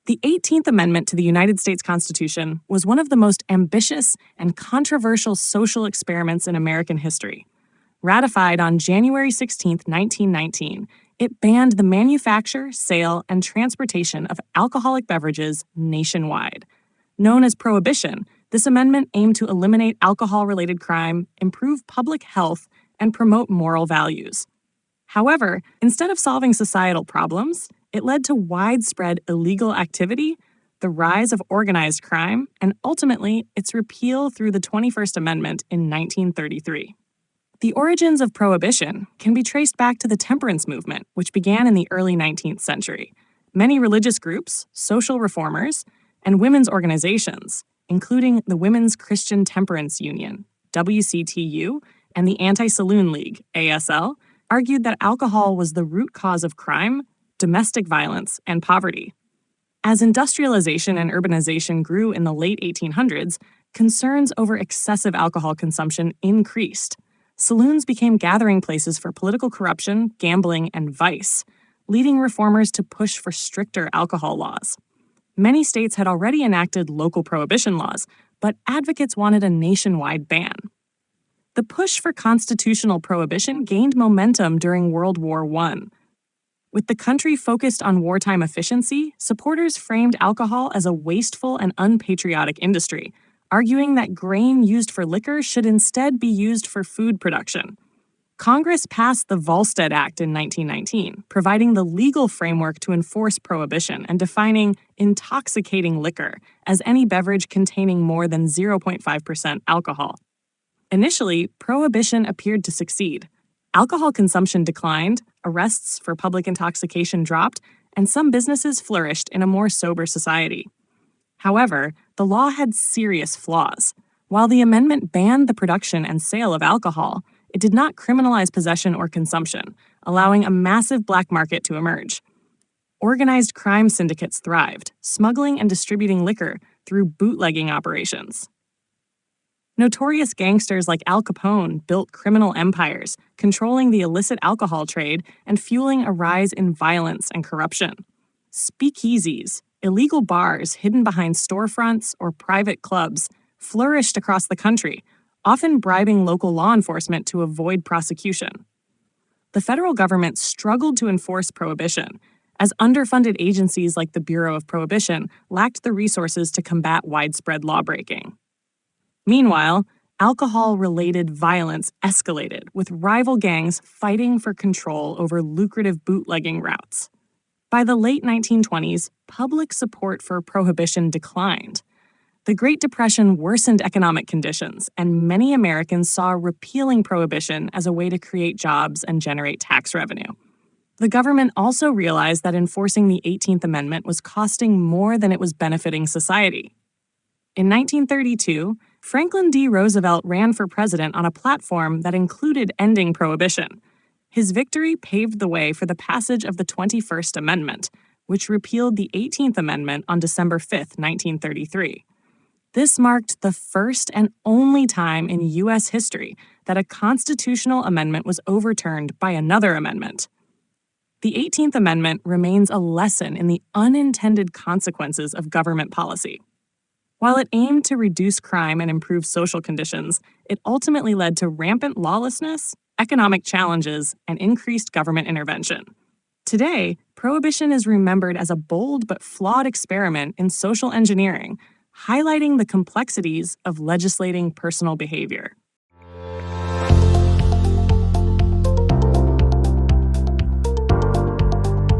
The 18th Amendment to the United States Constitution was one of the most ambitious and controversial social experiments in American history. Ratified on January 16, 1919, it banned the manufacture, sale, and transportation of alcoholic beverages nationwide. Known as Prohibition, this amendment aimed to eliminate alcohol-related crime, improve public health, and promote moral values. However, instead of solving societal problems, it led to widespread illegal activity, the rise of organized crime, and ultimately its repeal through the 21st Amendment in 1933. The origins of Prohibition can be traced back to the temperance movement, which began in the early 19th century. Many religious groups, social reformers, and women's organizations, including the Women's Christian Temperance Union, WCTU, and the Anti-Saloon League, ASL, argued that alcohol was the root cause of crime, domestic violence, and poverty. As industrialization and urbanization grew in the late 1800s, concerns over excessive alcohol consumption increased. Saloons became gathering places for political corruption, gambling, and vice, leading reformers to push for stricter alcohol laws. Many states had already enacted local prohibition laws, but advocates wanted a nationwide ban. The push for constitutional prohibition gained momentum during World War I. With the country focused on wartime efficiency, supporters framed alcohol as a wasteful and unpatriotic industry, arguing that grain used for liquor should instead be used for food production. Congress passed the Volstead Act in 1919, providing the legal framework to enforce prohibition and defining intoxicating liquor as any beverage containing more than 0.5% alcohol. Initially, prohibition appeared to succeed. Alcohol consumption declined, arrests for public intoxication dropped, and some businesses flourished in a more sober society. However, the law had serious flaws. While the amendment banned the production and sale of alcohol, it did not criminalize possession or consumption, allowing a massive black market to emerge. Organized crime syndicates thrived, smuggling and distributing liquor through bootlegging operations. Notorious gangsters like Al Capone built criminal empires, controlling the illicit alcohol trade and fueling a rise in violence and corruption. Speakeasies, illegal bars hidden behind storefronts or private clubs, flourished across the country, often bribing local law enforcement to avoid prosecution. The federal government struggled to enforce prohibition, as underfunded agencies like the Bureau of Prohibition lacked the resources to combat widespread lawbreaking. Meanwhile, alcohol-related violence escalated, with rival gangs fighting for control over lucrative bootlegging routes. By the late 1920s, public support for prohibition declined. The Great Depression worsened economic conditions, and many Americans saw repealing prohibition as a way to create jobs and generate tax revenue. The government also realized that enforcing the 18th Amendment was costing more than it was benefiting society. In 1932, Franklin D. Roosevelt ran for president on a platform that included ending prohibition. His victory paved the way for the passage of the 21st Amendment, which repealed the 18th Amendment on December 5, 1933. This marked the first and only time in U.S. history that a constitutional amendment was overturned by another amendment. The 18th Amendment remains a lesson in the unintended consequences of government policy. While it aimed to reduce crime and improve social conditions, it ultimately led to rampant lawlessness, economic challenges, and increased government intervention. Today, prohibition is remembered as a bold but flawed experiment in social engineering, highlighting the complexities of legislating personal behavior.